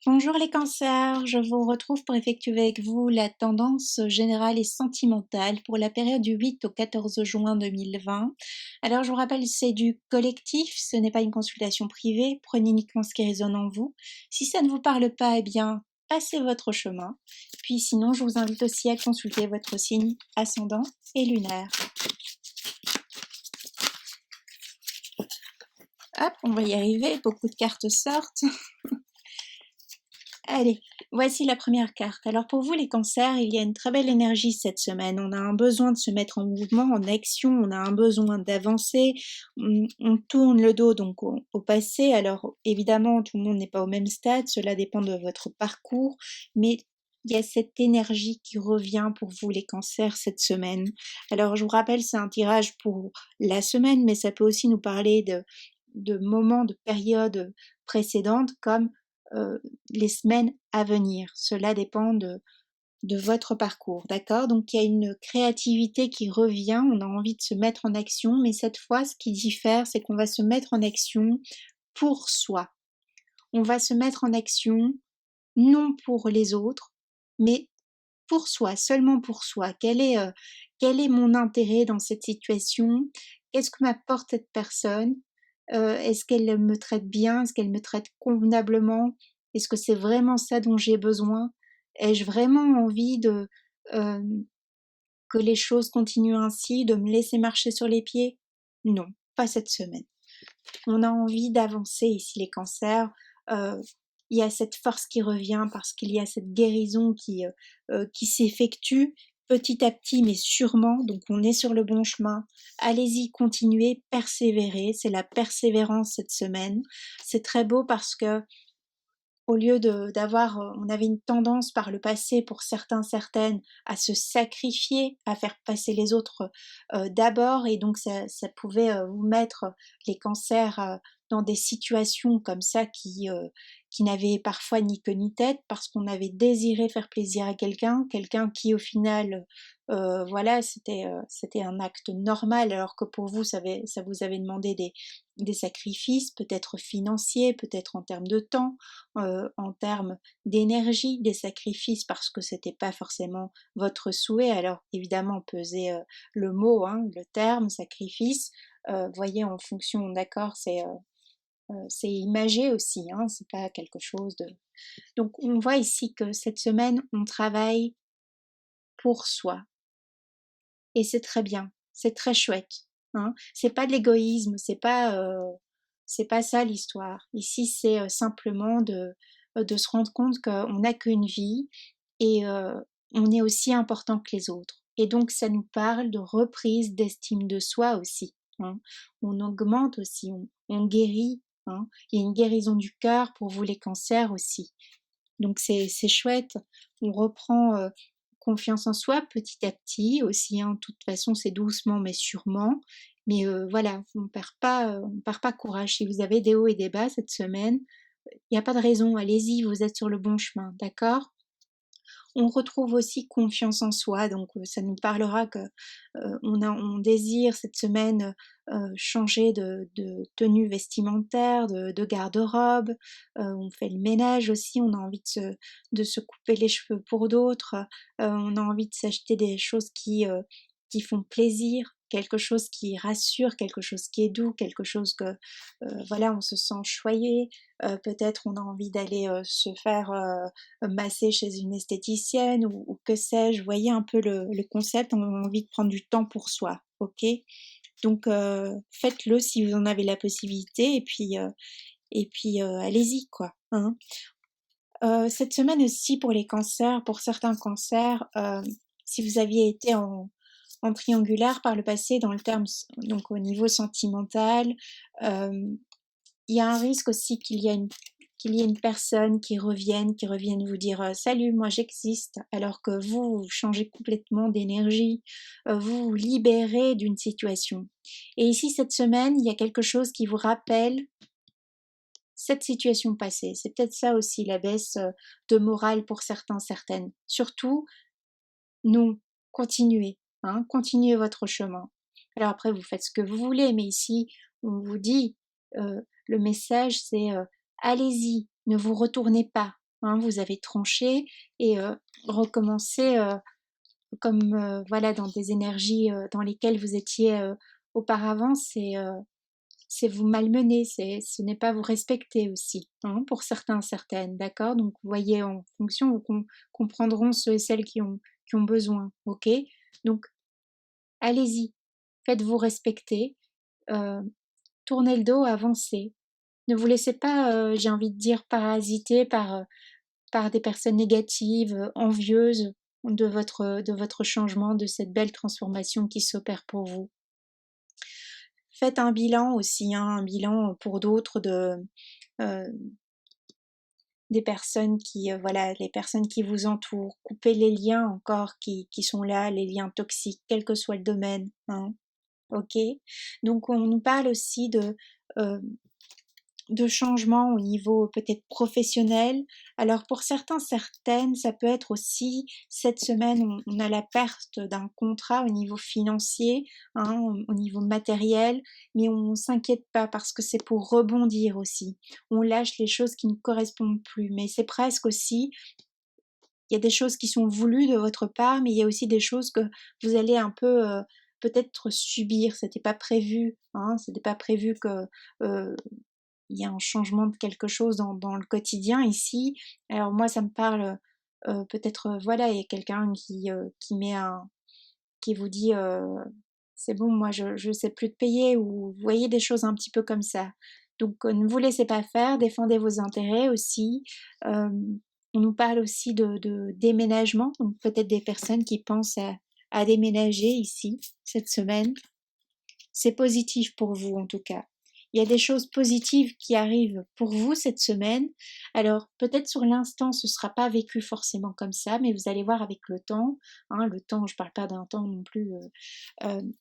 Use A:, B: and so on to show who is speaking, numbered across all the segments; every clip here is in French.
A: Bonjour les cancers, je vous retrouve pour effectuer avec vous la tendance générale et sentimentale pour la période du 8 au 14 juin 2020. Alors je vous rappelle, c'est du collectif, ce n'est pas une consultation privée, prenez uniquement ce qui résonne en vous. Si ça ne vous parle pas, eh bien, passez votre chemin. Puis sinon, je vous invite aussi à consulter votre signe ascendant et lunaire. Hop, on va y arriver, beaucoup de cartes sortent. Allez, voici la première carte. Alors pour vous les cancers, il y a une très belle énergie cette semaine. On a un besoin de se mettre en mouvement, en action, on a un besoin d'avancer, on tourne le dos donc au passé. Alors évidemment, tout le monde n'est pas au même stade, cela dépend de votre parcours, mais il y a cette énergie qui revient pour vous les cancers cette semaine. Alors je vous rappelle, c'est un tirage pour la semaine, mais ça peut aussi nous parler de moments, de périodes précédentes comme les semaines à venir. Cela dépend de votre parcours, d'accord? Donc il y a une créativité qui revient, on a envie de se mettre en action, mais cette fois, ce qui diffère, c'est qu'on va se mettre en action pour soi. On va se mettre en action non pour les autres, mais pour soi, seulement pour soi. Quel est mon intérêt dans cette situation? Qu'est-ce que m'apporte cette personne? Est-ce qu'elle me traite bien? Est-ce qu'elle me traite convenablement? Est-ce que c'est vraiment ça dont j'ai besoin? Ai-je vraiment envie euh, que les choses continuent ainsi, de me laisser marcher sur les pieds? Non, pas cette semaine. On a envie d'avancer ici les cancers. Euh, il y a cette force qui revient parce qu'il y a cette guérison qui s'effectue petit à petit mais sûrement, donc on est sur le bon chemin. Allez-y, continuez, persévérez, c'est la persévérance cette semaine. C'est très beau parce que au lieu d'avoir, on avait une tendance par le passé pour certains, certaines, à se sacrifier, à faire passer les autres d'abord, et donc ça pouvait vous mettre les cancers dans des situations comme ça qui n'avaient parfois ni queue ni tête, parce qu'on avait désiré faire plaisir à quelqu'un qui au final, voilà, c'était un acte normal, alors que pour vous, ça vous avait demandé des sacrifices, peut-être financiers, peut-être en termes de temps, en termes d'énergie, des sacrifices parce que c'était pas forcément votre souhait. Alors évidemment, pesez le mot, hein, le terme, sacrifice. Voyez en fonction, d'accord, c'est imagé aussi, hein, c'est pas quelque chose de. Donc on voit ici que cette semaine, on travaille pour soi et c'est très bien, c'est très chouette. Hein. C'est pas de l'égoïsme, c'est pas ça l'histoire. Ici, c'est simplement de se rendre compte qu'on n'a qu'une vie et on est aussi important que les autres. Et donc, ça nous parle de reprise d'estime de soi aussi. Hein. On augmente aussi, on guérit. Hein. Il y a une guérison du cœur pour vous les cancers aussi. Donc c'est chouette. On reprend confiance en soi petit à petit aussi. Hein. De toute façon, c'est doucement mais sûrement. Mais voilà, on perd pas courage. Si vous avez des hauts et des bas cette semaine, il n'y a pas de raison. Allez-y, vous êtes sur le bon chemin, d'accord? On retrouve aussi confiance en soi, donc ça nous parlera que on désire cette semaine changer de tenue vestimentaire, de garde-robe. On fait le ménage aussi, on a envie de se couper les cheveux pour d'autres. On a envie de s'acheter des choses qui font plaisir, quelque chose qui rassure, quelque chose qui est doux, quelque chose que voilà, on se sent choyé. Peut-être on a envie d'aller se faire masser chez une esthéticienne ou que sais-je. Vous voyez un peu le concept, on a envie de prendre du temps pour soi, ok? Donc faites-le si vous en avez la possibilité et puis allez-y quoi. Hein. Cette semaine aussi pour les cancers, pour certains cancers, si vous aviez été en triangulaire par le passé dans le terme donc au niveau sentimental, euh, il y a un risque aussi qu'il y ait une personne qui revienne vous dire salut, moi j'existe, alors que vous changez complètement d'énergie, vous vous libérez d'une situation. Et ici, cette semaine, il y a quelque chose qui vous rappelle cette situation passée. C'est peut-être ça aussi la baisse de morale pour certains, certaines. Surtout, non, continuez, hein, continuez votre chemin. Alors après, vous faites ce que vous voulez, mais ici, on vous dit, le message, c'est allez-y, ne vous retournez pas, hein, vous avez tranché et recommencer comme voilà dans des énergies dans lesquelles vous étiez auparavant, c'est vous malmener, ce n'est pas vous respecter aussi, hein, pour certains, certaines, d'accord? Donc vous voyez en fonction, vous comprendront ceux et celles qui ont besoin, ok? Donc allez-y, faites-vous respecter, euh, tournez le dos, avancez. Ne vous laissez pas, j'ai envie de dire, parasiter par des personnes négatives, envieuses de votre changement, de cette belle transformation qui s'opère pour vous. Faites un bilan aussi, hein, un bilan pour d'autres euh, des personnes qui, voilà, les personnes qui vous entourent. Coupez les liens encore qui sont là, les liens toxiques, quel que soit le domaine. Hein, ok. Donc on nous parle aussi euh, de changements au niveau peut-être professionnel. Alors pour certains, certaines, ça peut être aussi cette semaine, on a la perte d'un contrat au niveau financier, hein, au niveau matériel, mais on s'inquiète pas parce que c'est pour rebondir aussi. On lâche les choses qui ne correspondent plus, mais c'est presque aussi, il y a des choses qui sont voulues de votre part, mais il y a aussi des choses que vous allez un peu peut-être subir. C'était pas prévu, hein, c'était pas prévu que il y a un changement de quelque chose dans le quotidien ici. Alors moi, ça me parle peut-être, voilà, il y a quelqu'un qui met qui vous dit c'est bon, moi je sais plus te payer, ou vous voyez des choses un petit peu comme ça. Donc ne vous laissez pas faire, défendez vos intérêts aussi. Euh, on nous parle aussi de déménagement, donc peut-être des personnes qui pensent à déménager ici cette semaine. C'est positif pour vous en tout cas. Il y a des choses positives qui arrivent pour vous cette semaine. Alors peut-être sur l'instant ce ne sera pas vécu forcément comme ça, mais vous allez voir avec le temps, hein, le temps, je ne parle pas d'un temps non plus,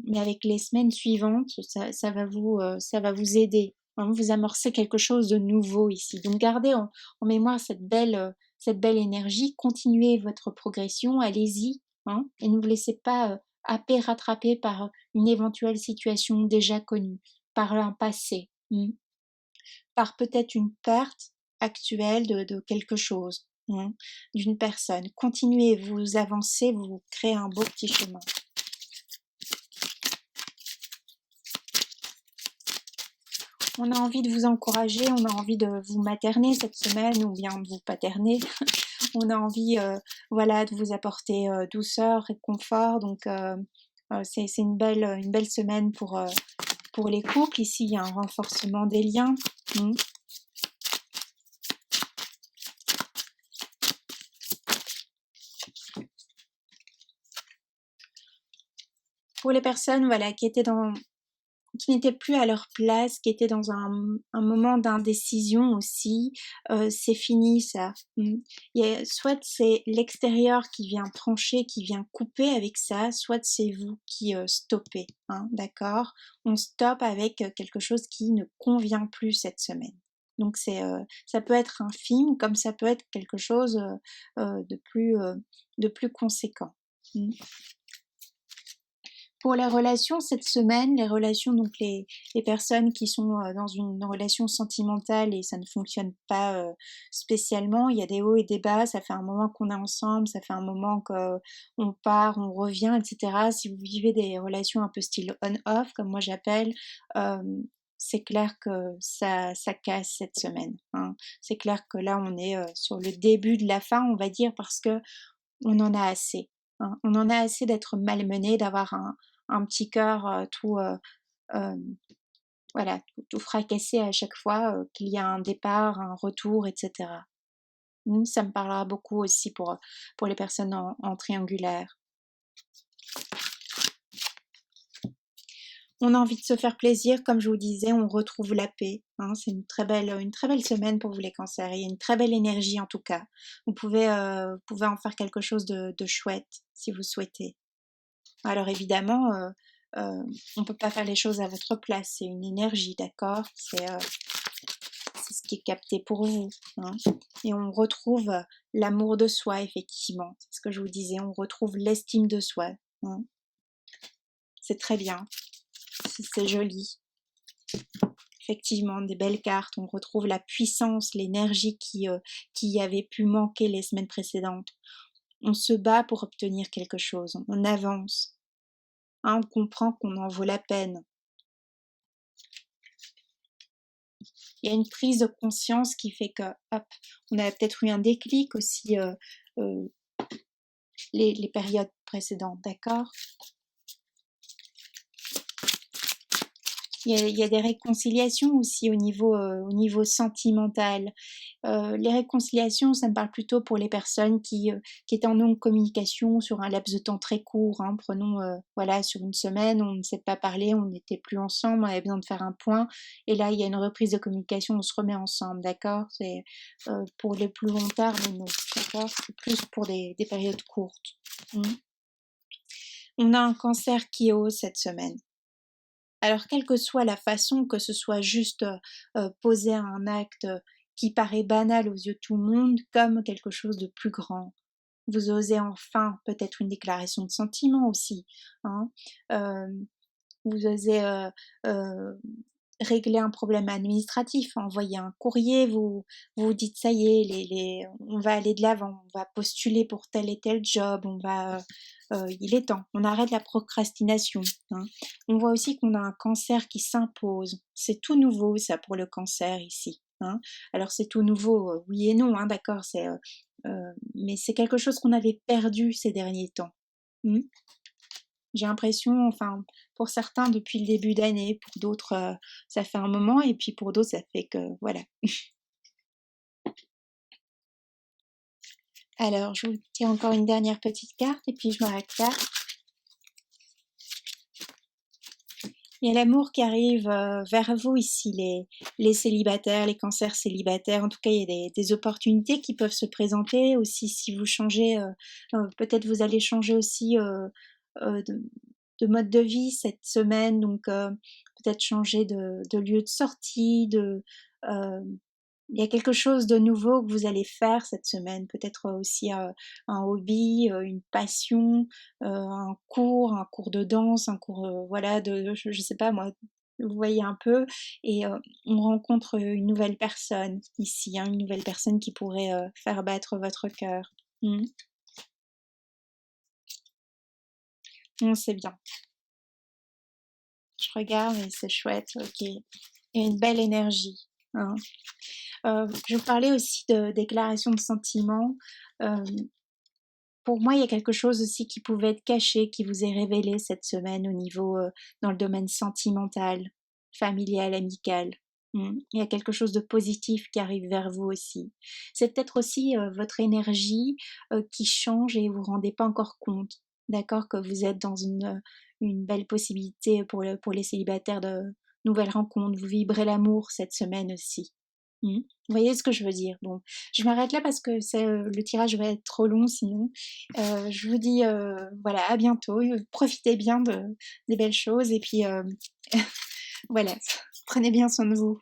A: mais avec les semaines suivantes, ça va vous aider, hein, vous amorcez quelque chose de nouveau ici. Donc gardez en mémoire cette belle énergie, continuez votre progression, allez-y, hein, et ne vous laissez pas happer, rattraper par une éventuelle situation déjà connue, par un passé, par peut-être une perte actuelle de quelque chose, d'une personne. Continuez, vous avancez, vous créez un beau petit chemin. On a envie de vous encourager, on a envie de vous materner cette semaine ou bien de vous paterner. On a envie, voilà, de vous apporter douceur et confort. Donc c'est une belle semaine pour les couples. Ici, il y a un renforcement des liens. Pour les personnes, voilà, qui n'étaient plus à leur place, qui étaient dans un moment d'indécision aussi, c'est fini ça. Soit c'est l'extérieur qui vient trancher, qui vient couper avec ça, soit c'est vous qui stoppez, hein, d'accord? On stoppe avec quelque chose qui ne convient plus cette semaine. Donc ça peut être un film, comme ça peut être quelque chose de plus conséquent. Pour les relations cette semaine, les relations, donc les personnes qui sont dans une relation sentimentale et ça ne fonctionne pas spécialement, il y a des hauts et des bas, ça fait un moment qu'on est ensemble, ça fait un moment qu'on part, on revient, etc. Si vous vivez des relations un peu style on-off, comme moi j'appelle, c'est clair que ça casse cette semaine, hein. C'est clair que là on est sur le début de la fin, on va dire, parce que on en a assez, hein. On en a assez d'être malmené, d'avoir un petit cœur euh, voilà, tout fracassé à chaque fois qu'il y a un départ, un retour, etc. Ça me parlera beaucoup aussi pour les personnes en triangulaire. On a envie de se faire plaisir, comme je vous disais, on retrouve la paix, hein. C'est une très belle semaine pour vous les cancers. Il y a une très belle énergie en tout cas. Vous pouvez en faire quelque chose de chouette si vous souhaitez. Alors évidemment, on ne peut pas faire les choses à votre place, c'est une énergie, d'accord? C'est ce qui est capté pour vous, hein. Et on retrouve l'amour de soi, effectivement. C'est ce que je vous disais, on retrouve l'estime de soi, hein. C'est très bien, c'est joli. effectivement, des belles cartes. On retrouve la puissance, l'énergie qui avait pu manquer les semaines précédentes. On se bat pour obtenir quelque chose, on avance. Hein, on comprend qu'on en vaut la peine. Il y a une prise de conscience qui fait que, hop, on a peut-être eu un déclic aussi les périodes précédentes, d'accord? Il y a des réconciliations aussi au niveau sentimental. Les réconciliations, ça me parle plutôt pour les personnes qui étaient en non-communication sur un laps de temps très court. Hein. Prenons, voilà, sur une semaine, on ne s'est pas parlé, on n'était plus ensemble, on avait besoin de faire un point. Et là, il y a une reprise de communication, on se remet ensemble, d'accord? C'est pour les plus longs termes, non, d'accord? C'est plus pour des périodes courtes. On a un cancer qui est haut cette semaine. Alors, quelle que soit la façon, que ce soit juste poser un acte qui paraît banal aux yeux de tout le monde, comme quelque chose de plus grand. Vous osez enfin peut-être une déclaration de sentiment aussi. Hein. Vous osez régler un problème administratif, envoyer un courrier, vous vous dites ça y est, on va aller de l'avant, on va postuler pour tel et tel job, il est temps, on arrête la procrastination. Hein. On voit aussi qu'on a un cancer qui s'impose, c'est tout nouveau ça pour le cancer ici. Hein. Alors c'est tout nouveau, oui et non, hein, d'accord, mais c'est quelque chose qu'on avait perdu ces derniers temps. J'ai l'impression, enfin, pour certains depuis le début d'année, pour d'autres ça fait un moment, et puis pour d'autres ça fait que, voilà. Alors, je vous tire encore une dernière petite carte, et puis je m'arrête là. Il y a l'amour qui arrive vers vous ici, les célibataires, les cancers célibataires. En tout cas, il y a des opportunités qui peuvent se présenter aussi si vous changez. Peut-être vous allez changer aussi de mode de vie cette semaine, donc peut-être changer de lieu de sortie. Il y a quelque chose de nouveau que vous allez faire cette semaine, peut-être aussi un hobby, une passion, un cours de danse, un cours, voilà, je sais pas moi, vous voyez un peu, et on rencontre une nouvelle personne ici, hein, une nouvelle personne qui pourrait faire battre votre cœur. C'est bien. Je regarde et c'est chouette, ok. Il y a une belle énergie. Hein. Je vous parlais aussi de déclaration de sentiments. Pour moi, il y a quelque chose aussi qui pouvait être caché, qui vous est révélé cette semaine au niveau, dans le domaine sentimental, familial, amical. Il y a quelque chose de positif qui arrive vers vous aussi. C'est peut-être aussi votre énergie qui change et vous vous rendez pas encore compte, d'accord, que vous êtes dans une belle possibilité pour les célibataires de nouvelles rencontres. Vous vibrez l'amour cette semaine aussi. Vous voyez ce que je veux dire? Bon, je m'arrête là parce que le tirage va être trop long sinon. Je vous dis, voilà, à bientôt, profitez bien des belles choses, et puis voilà, prenez bien soin de vous.